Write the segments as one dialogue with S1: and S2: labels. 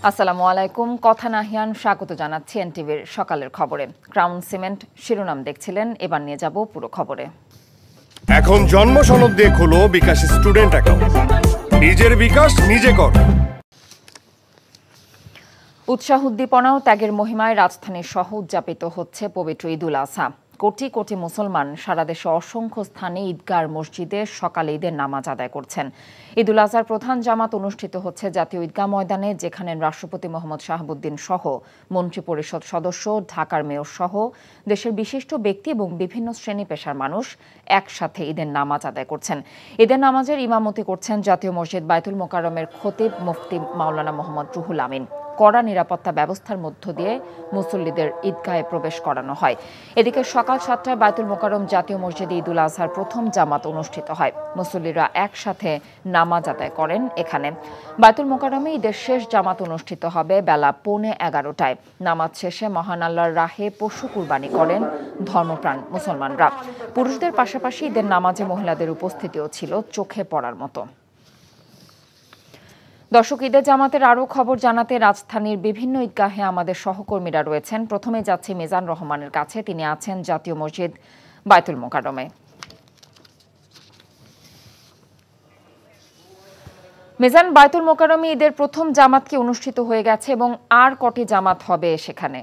S1: আসসালামু আলাইকুম। কথা নাহিয়ান স্বাগত জানাচ্ছি এনটিভির সকালের খবরে। ক্রাউন সিমেন্ট শিরোনাম দেখছিলেন, এবার নিয়ে যাব পুরো খবরে।
S2: এখন জন্ম সনদ দিয়ে খোলো বিকাশ স্টুডেন্ট অ্যাকাউন্ট। নিজের বিকাশ নিজে কর।
S1: উৎসাহ উদ্দীপনা ও ত্যাগের মহিমায় রাজধানী সহ উদযাপিত হচ্ছে পবিত্র ঈদুল আজহা। কোটি কোটি মুসলমান সারা দেশে অসংখ্য স্থানে ঈদগাহ মসজিদে সকালে ঈদের নামাজ আদায় করছেন। ঈদুল আজহার প্রধান জামাত অনুষ্ঠিত হচ্ছে জাতীয় ঈদগাহ ময়দানে, যেখানে রাষ্ট্রপতি মোহাম্মদ শাহাবুদ্দিন সহ মন্ত্রিপরিষদ সদস্য, ঢাকার মেয়র সহ দেশের বিশিষ্ট ব্যক্তি এবং বিভিন্ন শ্রেণী পেশার মানুষ একসাথে ঈদের নামাজ আদায় করছেন। ঈদের নামাজের ইমামতি করছেন জাতীয় মসজিদ বায়তুল মোকাররমের খতিব মুফতি মাওলানা মোহাম্মদ রুহুল আমিন। কড়া নিরাপত্তা ব্যবস্থার মধ্য দিয়ে মুসল্লিদের ঈদগাহে প্রবেশ করানো হয়। এদিকে সকাল 7টায় বায়তুল মোকাররম জাতীয় মসজিদে ঈদুল আজহার প্রথম জামাত অনুষ্ঠিত হয়। মুসল্লিরা একসাথে নামাজ আদায় করেন এখানে। বায়তুল মোকাররমে ঈদের শেষ জামাত অনুষ্ঠিত হবে বেলা 11:15টায়। নামাজ শেষে মহান আল্লাহর রাহে পশু কুরবানি করেন ধর্মপ্রাণ মুসলমানরা। পুরুষদের পাশাপাশি ঈদের নামাজে মহিলাদের উপস্থিতিও ছিল চোখে পড়ার মতো। দর্শক, ঈদের জামাতের আরও খবর জানাতে রাজধানীর বিভিন্ন ঈদগাহে আমাদের সহকর্মীরা রয়েছেন। প্রথমে যাচ্ছি মিজান রহমানের কাছে, তিনি আছেন জাতীয় মসজিদ বায়তুল মোকাররমে। মিজান, বায়তুল মোকাররমে ঈদের প্রথম জামাত কি অনুষ্ঠিত হয়ে গেছে এবং আর কটি জামাত হবে সেখানে?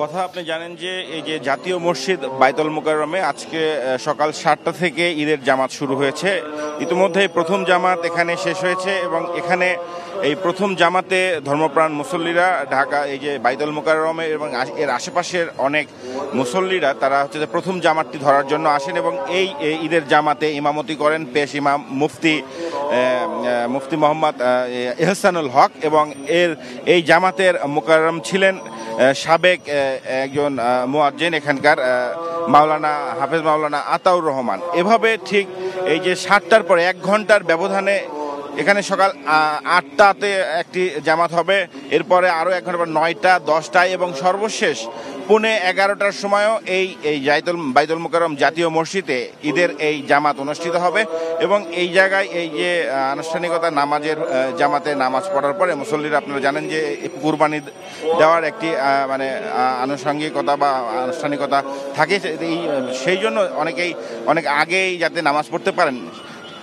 S3: কথা আপনি জানেন যে এই যে জাতীয় মসজিদ বায়তুল মোকাররমে আজকে সকাল 7টা থেকে ঈদের জামাত শুরু হয়েছে। ইতিমধ্যে প্রথম জামাত এখানে শেষ হয়েছে এবং এখানে এই প্রথম জামাতে ধর্মপ্রাণ মুসল্লিরা ঢাকা এই যে বায়তুল মোকাররমে এবং এর আশেপাশের অনেক মুসল্লিরা তারা হচ্ছে যে প্রথম জামাতটি ধরার জন্য আসেন এবং এই ঈদের জামাতে ইমামতি করেন পেশ ইমাম মুফতি মোহাম্মদ এহসানুল হক এবং এই জামাতের মোকাররম ছিলেন সাবেক একজন মুয়াজ্জিন এখানকার হাফেজ মাওলানা আতাউর রহমান। এভাবে ঠিক এই যে 7টার পরে 1 ঘন্টার ব্যবধানে এখানে সকাল 8টাতে একটি জামাত হবে, এরপরে আরও 1 ঘন্টা পর 9টা, 10টায় এবং সর্বশেষ 11:15টার সময়ও এই বায়তুল মোকাররম জাতীয় মসজিদে ঈদের এই জামাত অনুষ্ঠিত হবে এবং এই জায়গায় এই যে আনুষ্ঠানিকতা জামাতে নামাজ পড়ার পরে মুসল্লিরা, আপনারা জানেন যে কুরবানি দেওয়ার একটি আনুষঙ্গিকতা বা আনুষ্ঠানিকতা থাকে, সেই জন্য অনেক আগেই যাতে নামাজ পড়তে পারেন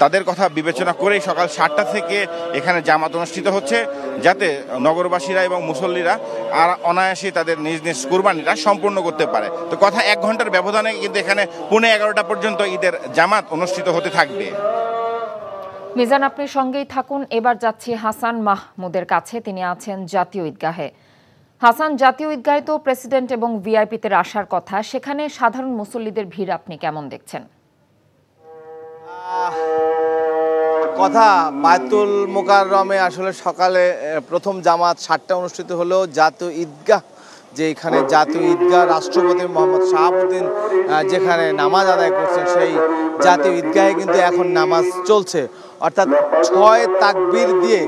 S3: তাদের কথা বিবেচনা করেই সকাল 7টা থেকে এখানে জামাত অনুষ্ঠিত হচ্ছে, যাতে নগরবাসীরা এবং মুসল্লিরা আর অনায়াসে তাদের নিজ নিজ কুরবানিটা সম্পূর্ণ করতে পারে। তো কথা 1 ঘন্টার ব্যবধানে কিন্তু এখানে 11:15 পর্যন্ত ঈদের জামাত অনুষ্ঠিত হতে থাকবে।
S1: মিজান, আপনি সঙ্গেই থাকুন। এবার যাচ্ছি হাসান মাহমুদের কাছে, তিনি আছেন জাতীয় ঈদগাহে। হাসান, জাতীয় ঈদগাহে তো প্রেসিডেন্ট এবং ভিআইপিতে আসার কথা, সেখানে সাধারণ মুসল্লিদের ভিড় আপনি কেমন দেখছেন?
S4: কথা বায়তুল মোকাররমে আসলে সকালে প্রথম জামাত 7টা অনুষ্ঠিত হলেও জাতীয় ঈদগাহ, যে এখানে জাতীয় ঈদগাহ রাষ্ট্রপতি মোহাম্মদ শাহাবুদ্দিন যেখানে নামাজ আদায় করছেন, সেই জাতীয় ঈদগাহে কিন্তু এখন নামাজ চলছে। অর্থাৎ 6 তাকবীর দিয়ে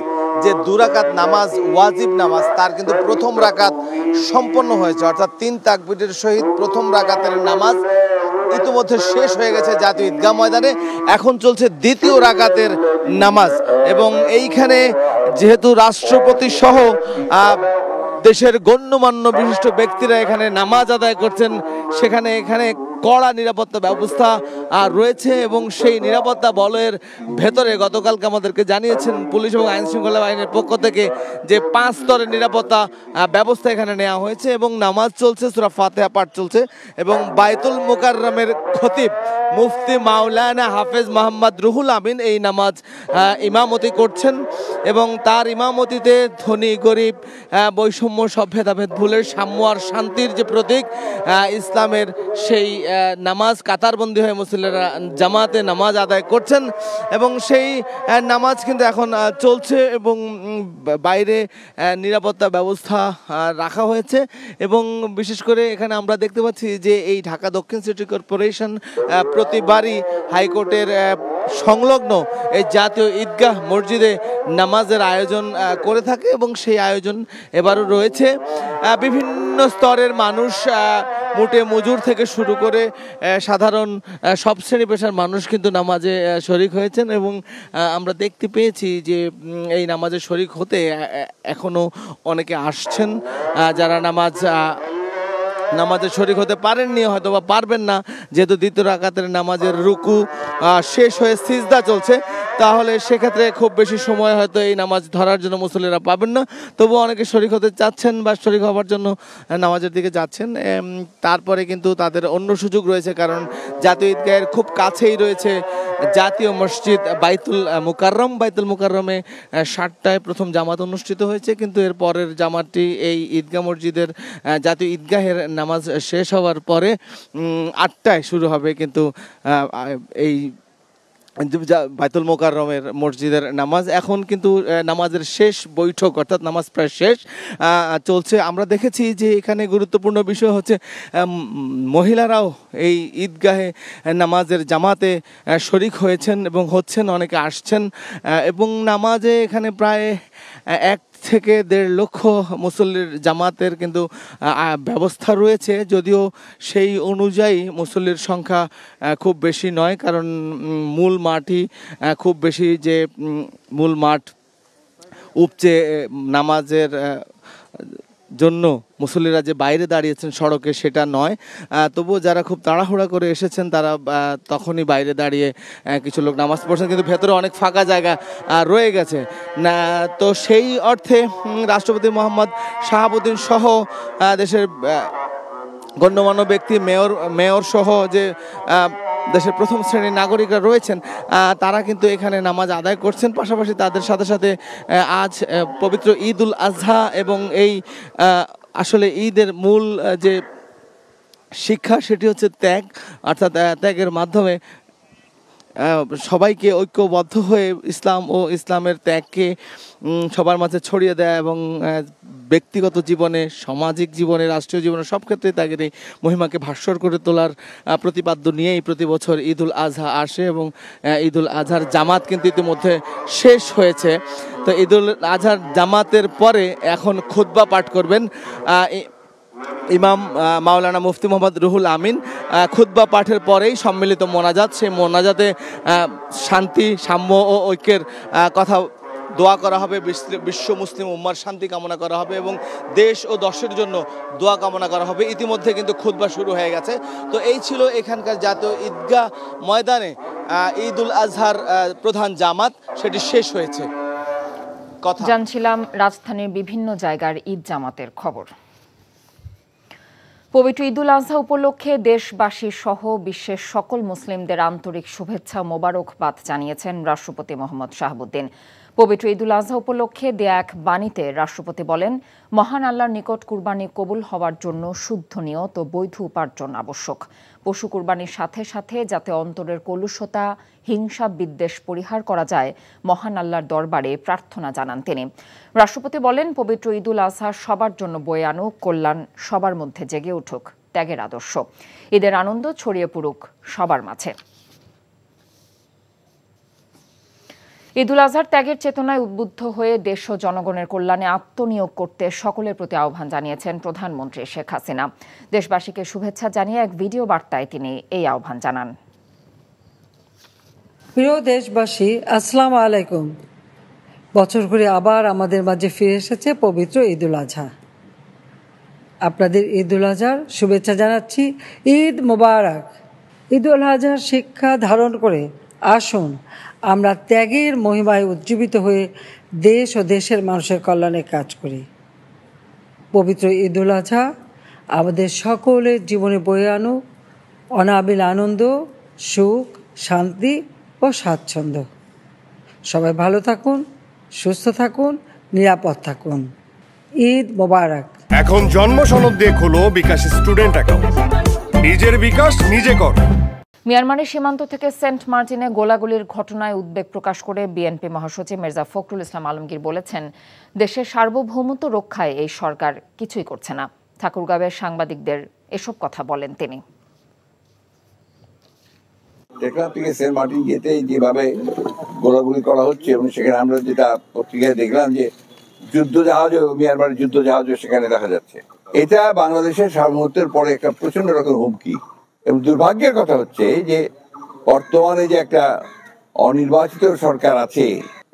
S4: যে 2 রাকাত নামাজ, ওয়াজিব নামাজ, তার কিন্তু প্রথম রাকাত সম্পন্ন হয়েছে। অর্থাৎ 3 তাকবীরের সহিত প্রথম রাকাতের নামাজ ইতিমধ্যে শেষ হয়ে গেছে জাতীয় ঈদগাহ ময়দানে। এখন চলছে দ্বিতীয় রাকাতের নামাজ এবং এইখানে যেহেতু রাষ্ট্রপতি সহ দেশের গণ্যমান্য বিশিষ্ট ব্যক্তিরা এখানে নামাজ আদায় করছেন, এখানে কড়া নিরাপত্তা ব্যবস্থা রয়েছে এবং সেই নিরাপত্তা বলয়ের ভেতরে গতকালকে আমাদেরকে জানিয়েছেন পুলিশ এবং আইন শৃঙ্খলা বাহিনীর পক্ষ থেকে যে 5 স্তরের নিরাপত্তা ব্যবস্থা এখানে নেওয়া হয়েছে এবং নামাজ চলছে, সূরা ফাতিহা পাঠ চলছে এবং বায়তুল মোকাররমের খতিব মুফতি মাওলানা হাফেজ মোহাম্মদ রুহুল আমিন এই নামাজ ইমামতি করছেন এবং তার ইমামতিতে ধনী গরিব বৈষম্য সব ভেদাভেদ ভুলের সাম্য আর শান্তির যে প্রতীক ইসলামের, সেই নামাজ কাতারবন্দি হয়ে মুসল্লিরা জামাতে নামাজ আদায় করছেন এবং সেই নামাজ কিন্তু এখন চলছে এবং বাইরে নিরাপত্তা ব্যবস্থা রাখা হয়েছে এবং বিশেষ করে এখানে আমরা দেখতে পাচ্ছি যে এই ঢাকা দক্ষিণ সিটি কর্পোরেশন প্রতিবারই হাইকোর্টের সংলগ্ন এই জাতীয় ঈদগাহ মসজিদে নামাজের আয়োজন করে থাকে এবং সেই আয়োজন এবারও রয়েছে। বিভিন্ন স্তরের মানুষ মোটে মজুর থেকে শুরু করে সাধারণ সব শ্রেণী পেশার মানুষ কিন্তু নামাজে শরিক হয়েছেন এবং আমরা দেখতে পেয়েছি যে এই নামাজে শরিক হতে এখনো অনেকে আসছেন যারা নামাজে শরিক হতে পারেননি, হয়তো বা পারবেন না, যেহেতু দ্বিতীয় রাকাতের নামাজের রুকু শেষ হয়ে সিজদা চলছে, তাহলে সেক্ষেত্রে খুব বেশি সময় হয়তো এই নামাজ ধরার জন্য মুসল্লিরা পাবেন না। তবুও অনেকে শরিক হতে চাচ্ছেন বা শরিক হওয়ার জন্য নামাজের দিকে যাচ্ছেন। তারপরে কিন্তু তাদের অন্য সুযোগ রয়েছে, কারণ জাতীয় ঈদগাহের খুব কাছেই রয়েছে জাতীয় মসজিদ বাইতুল মুকাররমে 7টায় প্রথম জামাত অনুষ্ঠিত হয়েছে, কিন্তু এর পরের জামাতটি এই ঈদগাহ মসজিদের জাতীয় ঈদগাহের নামাজ শেষ হওয়ার পরে 8টায় শুরু হবে। কিন্তু এই বাইতুল মোকাররমের মসজিদের নামাজ এখন কিন্তু নামাজের শেষ বৈঠক, অর্থাৎ নামাজ প্রায় শেষ চলছে। আমরা দেখেছি যে এখানে গুরুত্বপূর্ণ বিষয় হচ্ছে মহিলারাও এই ঈদগাহে নামাজের জামাতে শরিক হয়েছেন এবং হচ্ছেন, অনেকে আসছেন এবং নামাজে এখানে প্রায় 1 থেকে 1.5 লক্ষ মুসল্লির জামাতের কিন্তু ব্যবস্থা রয়েছে, যদিও সেই অনুযায়ী মুসল্লির সংখ্যা খুব বেশি নয়, কারণ মূল মাঠই খুব বেশি, যে মূল মাঠ উপচে নামাজের জন্য মুসল্লিরা যে বাইরে দাঁড়িয়েছেন সড়কে সেটা নয়। তবুও যারা খুব তাড়াহুড়া করে এসেছেন তারা তখনই বাইরে দাঁড়িয়ে কিছু লোক নামাজ পড়ছেন, কিন্তু ভেতরে অনেক ফাঁকা জায়গা রয়ে গেছে না। তো সেই অর্থে রাষ্ট্রপতি মোহাম্মদ শাহাবুদ্দিন সহ দেশের গণ্যমান্য ব্যক্তি, মেয়র সহ যে দেশের প্রথম শ্রেণীর নাগরিকরা রয়েছেন তারা কিন্তু এখানে নামাজ আদায় করছেন। পাশাপাশি তাদের সাথে সাথে আজ পবিত্র ঈদ উল আজহা এবং এই আসলে ঈদের মূল যে শিক্ষা সেটি হচ্ছে ত্যাগ, অর্থাৎ ত্যাগের মাধ্যমে সবাইকে ঐক্যবদ্ধ হয়ে ইসলাম ও ইসলামের ত্যাগকে সবার মাঝে ছড়িয়ে দেয় এবং ব্যক্তিগত জীবনে, সামাজিক জীবনে, রাষ্ট্রীয় জীবনে সব ক্ষেত্রে ত্যাগের এই মহিমাকে ভাস্বর করে তোলার প্রতিপাদ্য নিয়েই প্রতি বছর ঈদ উল আজহা আসে এবং ঈদ উল আজহার জামাত কিন্তু ইতিমধ্যে শেষ হয়েছে। তো ঈদ উল আজহার জামাতের পরে এখন খুতবা পাঠ করবেন ইমাম মাওলানা মুফতি মোহাম্মদ রুহুল আমিন। খুতবা পাঠের পরেই সম্মিলিত মোনাজাত, সেই মোনাজাতে শান্তি, সাম্য ও ঐক্যের কথা দোয়া করা হবে, বিশ্ব মুসলিম উম্মার শান্তি কামনা করা হবে এবং দেশ ও দশের জন্য দোয়া কামনা করা হবে। ইতিমধ্যে কিন্তু খুতবা শুরু হয়ে গেছে। তো এই ছিল এখানকার জাতীয় ঈদগাহ ময়দানে ঈদ উল আজহার প্রধান জামাত, সেটি শেষ হয়েছে।
S1: জানছিলাম রাজধানীর বিভিন্ন জায়গার ঈদ জামাতের খবর। পবিত্র ঈদ উল আজহা উপলক্ষে দেশবাসী সহ বিশ্বের সকল মুসলিমদের আন্তরিক শুভেচ্ছা ও মোবারকবাদ জানিয়েছেন রাষ্ট্রপতি মোহাম্মদ শাহাবুদ্দিন। পবিত্র ঈদ উল আজহা উপলক্ষে দেয়া এক বাণীতে রাষ্ট্রপতি বলেন, মহান আল্লাহর নিকট কুরবানি কবুল হওয়ার জন্য শুদ্ধ নিয়ত ও বৈধ উপার্জন আবশ্যক। পশু কুরবানির সাথে সাথে যাতে অন্তরের কলুষতা, হিংসা, বিদ্বেষ পরিহার করা যায়, মহান আল্লাহর দরবারে প্রার্থনা জানান তিনি। রাষ্ট্রপতি বলেন, পবিত্র ঈদ উল আজহা সবার জন্য বয়ে আনুক কল্যাণ, সবার মধ্যে জেগে উঠুক ত্যাগের আদর্শ, ঈদের আনন্দ ছড়িয়ে পড়ুক সবার মাঝে। ঈদ উল আজহার ত্যাগের চেতনায় উদ্বুদ্ধ হয়ে দেশ ও জনগণের কল্যাণে আত্মনিয়োগ করতে সকলের প্রতি আহ্বান জানিয়েছেন প্রধানমন্ত্রী শেখ হাসিনা। দেশবাসীকে শুভেচ্ছা জানিয়ে এক ভিডিও বার্তায় তিনি এই আহ্বান জানান।
S5: প্রিয় দেশবাসী, আসসালামু আলাইকুম। বছর ঘুরে আবার আমাদের মাঝে ফিরে এসেছে পবিত্র ঈদ উল আজহা। আপনাদের ঈদ উল আজহার শুভেচ্ছা জানাচ্ছি। ঈদ মোবারক। ঈদ উল আজহার শিক্ষা ধারণ করে আসুন আমরা ত্যাগের মহিমায় উজ্জীবিত হয়ে দেশ ও দেশের মানুষের কল্যাণে কাজ করি। পবিত্র ঈদ উল আজহা আমাদের সকলের জীবনে বয়ে আনুক অনাবিল আনন্দ, সুখ, শান্তি ও স্বাচ্ছন্দ্য। সবাই ভালো থাকুন, সুস্থ থাকুন, নিরাপদ থাকুন। ঈদ মোবারক।
S2: এখন জন্ম সনদ দিয়ে খোলো বিকাশ স্টুডেন্ট অ্যাকাউন্ট। নিজের বিকাশ নিজে কর।
S1: মিয়ানমারের সীমান্ত থেকে সেন্ট মার্টিনে গোলাগুলির ঘটনায় উদ্বেগ প্রকাশ করে বিএনপি মহাসচিব মির্জা ফখরুল ইসলাম আলমগীর বলেছেন, দেশের সার্বভৌমত্ব রক্ষায় এই সরকার কিছুই করছে না। ঠাকুরগাঁওয়ের সাংবাদিকদের এসব কথা বলেন তিনি।
S6: টেকনাফ থেকে সেন্ট মার্টিন যেতে যেভাবে গোলাগুলি করা হচ্ছে এবং সেখানে আমরা যেটা পত্রিকায় দেখলাম যে যুদ্ধ জাহাজও, মিয়ানমারের যুদ্ধ জাহাজও সেখানে দেখা যাচ্ছে। এটা বাংলাদেশের সার্বভৌমত্বের পরে একটা প্রচন্ড রকম হুমকি। এবং দুর্ভাগ্যের কথা হচ্ছে যে বর্তমানে যে একটা অনির্বাচিত সরকার আছে,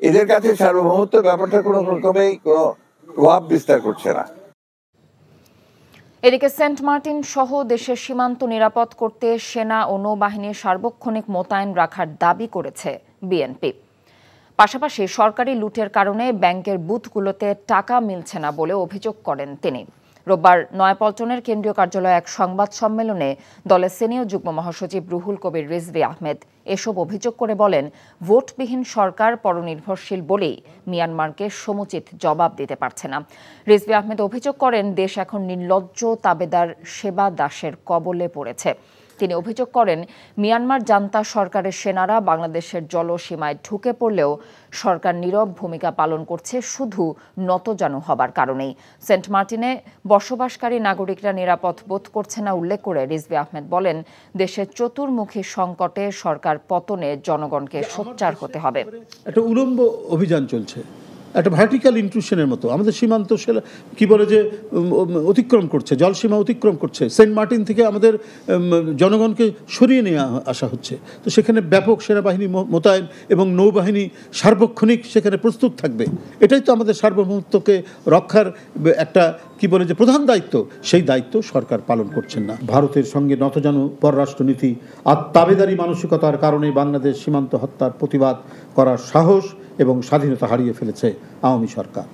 S6: এদের কাছে সার্বভৌমত্ব ব্যাপারটা কোনো রকমেই কোনো প্রভাব বিস্তার করছে না।
S1: এদিকে সেন্ট মার্টিন সহ দেশের সীমান্ত নিরাপদ করতে সেনা ও নৌবাহিনীর সার্বক্ষণিক মোতায়েন রাখার দাবি করেছে বিএনপি। পাশাপাশি সরকারি লুটের কারণে ব্যাংকের বুথগুলোতে টাকা মিলছে না বলে অভিযোগ করেন তিনি। রোববার নয়াপল্টনের কেন্দ্রীয় কার্যালয়ে এক সংবাদ সম্মেলনে দলের সিনিয়র যুগ্ম মহাসচিব রুহুল কবির রিজভী আহমেদ এসব অভিযোগ করে বলেন, ভোটবিহীন সরকার পরনির্ভরশীল বলেই মিয়ানমারকে সমুচিত জবাব দিতে পারছে না। রিজভী আহমেদ অভিযোগ করেন, দেশ এখন নির্লজ্জ তাবেদার সেবা দাসের কবলে পড়েছে। তিনি অভিযোগ করেন, মিয়ানমার জান্তা সরকারের সেনারা বাংলাদেশের জলসীমায় ঢুকে পড়লেও সরকার নীরব ভূমিকা পালন করছে শুধু নতজানু হবার কারণেই। সেন্ট মার্টিনে বসবাসকারী নাগরিকরা নিরাপদ বোধ করছে না উল্লেখ করে রিজভী আহমেদ বলেন, দেশের চতুর্মুখী সংকটে সরকার পতনে জনগণকে সোচ্চার হতে হবে।
S7: একটা উলম্ব অভিযান চলছে, একটা ভার্টিক্যাল ইন্ট্রুশনের মতো আমাদের সীমান্ত কি বলে যে অতিক্রম করছে, জলসীমা অতিক্রম করছে। সেন্ট মার্টিন থেকে আমাদের জনগণকে সরিয়ে নিয়ে আসা হচ্ছে। তো সেখানে ব্যাপক সেনাবাহিনী মোতায়েন এবং নৌবাহিনী সার্বক্ষণিক সেখানে প্রস্তুত থাকবে। এটাই তো আমাদের সার্বভৌমত্বকে রক্ষার একটা কি বলে যে প্রধান দায়িত্ব, সেই দায়িত্ব সরকার পালন করছেন না। ভারতের সঙ্গে নতজানু পররাষ্ট্রনীতি আর তাবেদারি মানসিকতার কারণে বাংলাদেশ সীমান্ত হত্যার প্রতিবাদ করার সাহস এবং স্বাধীনতা হারিয়ে ফেলেছে আওয়ামী সরকার।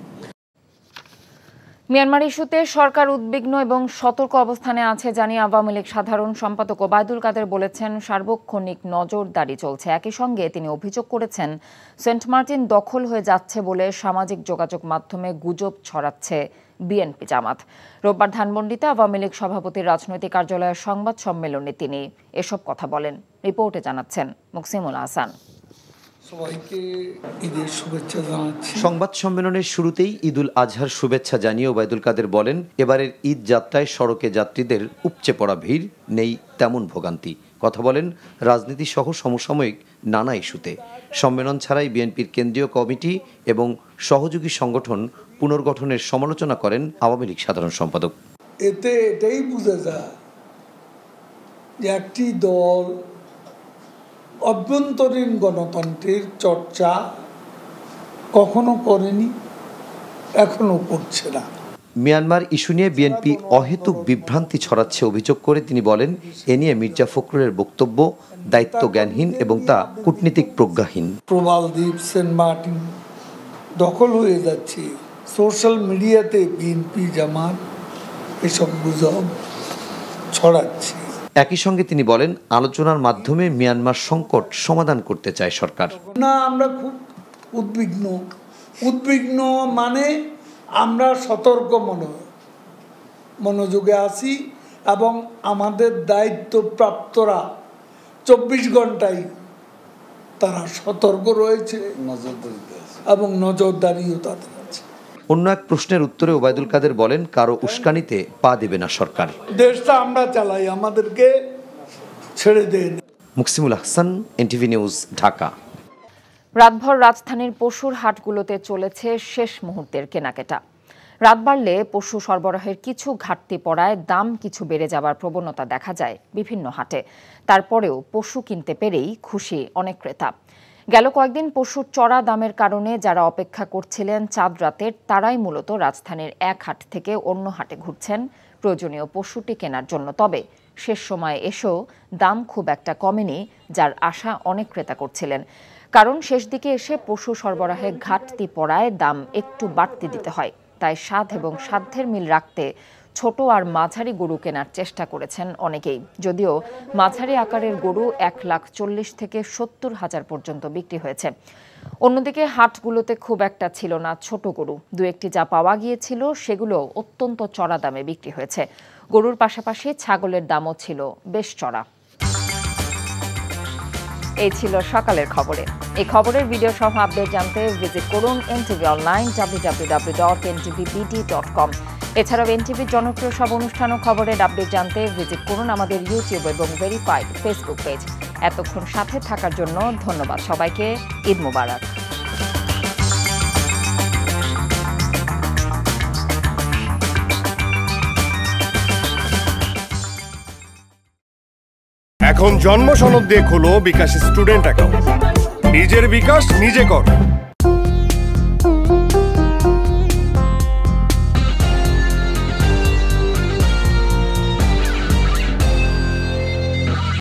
S1: মিয়ানমার ইস্যুতে সরকার উদ্বিগ্ন এবং সতর্ক অবস্থানে আছে জানিয়ে আওয়ামী লীগ সাধারণ সম্পাদক ওবায়দুল কাদের বলেছেন, সার্বক্ষণিক নজরদারি চলছে। একই সঙ্গে তিনি অভিযোগ করেছেন, সেন্ট মার্টিন দখল হয়ে যাচ্ছে বলে সামাজিক যোগাযোগ মাধ্যমে গুজব ছড়াচ্ছে বিএনপি জামাত। রোববার ধানমন্ডিতে আওয়ামী লীগ সভাপতির রাজনৈতিক কার্যালয়ের সংবাদ সম্মেলনে তিনি এসব কথা বলেন। রিপোর্টে জানাচ্ছেন মুকসিমুল হাসান।
S8: সবাইকে ঈদের শুভেচ্ছা জানাচ্ছি।
S9: সংবাদ সম্মেলনের শুরুতেই ঈদুল আজহার শুভেচ্ছা জানিয়ে ওবায়দুল কাদের বলেন, এবারের ঈদ যাত্রায় সড়কে যাত্রীদের উপচে পড়া ভিড়, নেই তেমন ভোগান্তি। কথা বলেন রাজনীতি সহ সমসাময়িক নানা ইস্যুতে। সম্মেলন ছাড়াই বিএনপির কেন্দ্রীয় কমিটি এবং সহযোগী সংগঠন পুনর্গঠনের সমালোচনা করেন আওয়ামী লীগ সাধারণ সম্পাদক।
S8: এতে এটাই বোঝা যায় যে একটি দল অভ্যন্তরীণ গণতন্ত্রের চর্চা কখনো করেনি, এখনো করছে না।
S9: মিয়ানমার ইস্যু নিয়ে বিএনপি অহেতুক বিভ্রান্তি ছড়াচ্ছে অভিযোগ করে তিনি বলেন, এ নিয়ে মির্জা ফখরুলের বক্তব্য দায়িত্ব জ্ঞানহীন এবং তা কূটনীতিক প্রজ্ঞাহীন।
S8: প্রবাল দ্বীপ, সেন্ট মার্টিন দখল হয়ে যাচ্ছে, সোশ্যাল মিডিয়াতে বিএনপি জামাত এসব গুজব ছড়াচ্ছে।
S9: একই সঙ্গে তিনি বলেন, আলোচনার মাধ্যমে মিয়ানমার সংকট সমাধান করতে চায় সরকার।
S8: না, আমরা খুব উদ্বিগ্ন মানে আমরা সতর্ক মনোযোগে আছি এবং আমাদের দায়িত্বপ্রাপ্তরা 24 ঘন্টায় তারা সতর্ক রয়েছে এবং নজরদারিও তাদের আছে।
S9: অন্য এক প্রশ্নের উত্তরে ওবায়দুল কাদের বলেন, কারো উস্কানিতে পা দেবে না সরকার।
S8: দেশটা আমরা চালাই, আমাদেরকে ছেড়ে দেন।
S9: Muksimul Hasan, NTV news, Dhaka.
S1: রাতভর রাজধানীর পশুর হাটগুলোতে চলেছে শেষ মুহূর্তের কেনাকাটা। রাত বাড়লে পশু সরবরাহের কিছু ঘাটতি পড়ায় দাম কিছু বেড়ে যাবার প্রবণতা দেখা যায় বিভিন্ন হাটে। তারপরেও পশু কিনতে পেরেই খুশি অনেক ক্রেতা। গেল কয়েকদিন পশুর চড়া দামের কারণে যারা অপেক্ষা করছিলেন চাঁদ রাতের, তারাই মূলত রাজধানীর এক হাট থেকে অন্য হাটে ঘুরছেন প্রয়োজনীয় পশুটি কেনার জন্য। তবে শেষ সময়ে এসেও দাম খুব একটা কমেনি, যার আশা অনেক ক্রেতা করছিলেন। কারণ শেষ দিকে এসে পশু সরবরাহে ঘাটতি পড়ায় দাম একটু বাড়তি দিতে হয়। তাই স্বাদ এবং সাধ্যের মিল রাখতে ছোট আর মাঝারি গরু কেনার চেষ্টা করেছেন অনেকেই। যদিও মাঝারি আকারের গরু 1,40,000 থেকে 70,000 পর্যন্ত বিক্রি হয়েছে। অন্যদিকে হাটগুলোতে খুব একটা ছিল না ছোট গরু। দু একটি যা পাওয়া গিয়েছিল সেগুলো অত্যন্ত চড়া দামে বিক্রি হয়েছে। গরুর পাশাপাশি ছাগলের দামও ছিল বেশ চড়া। এই ছিল সকালের খবরে। এই খবরের ভিডিও সহ আপডেট জানতে ভিজিট করুন এনটিভি অনলাইন www.ntvbd.com। এছাড়াও এনটিভির জনপ্রিয় সব অনুষ্ঠান ও খবরের আপডেট জানতে ভিজিট করুন আমাদের ইউটিউব এবং ভেরিফাইড ফেসবুক পেজ। এতক্ষণ সাথে থাকার জন্য ধন্যবাদ সবাইকে। ঈদ মোবারক।
S2: এখন জন্ম সনদ দিয়ে খোলো বিকাশ স্টুডেন্ট অ্যাকাউন্ট। নিজের বিকাশ নিজে কর।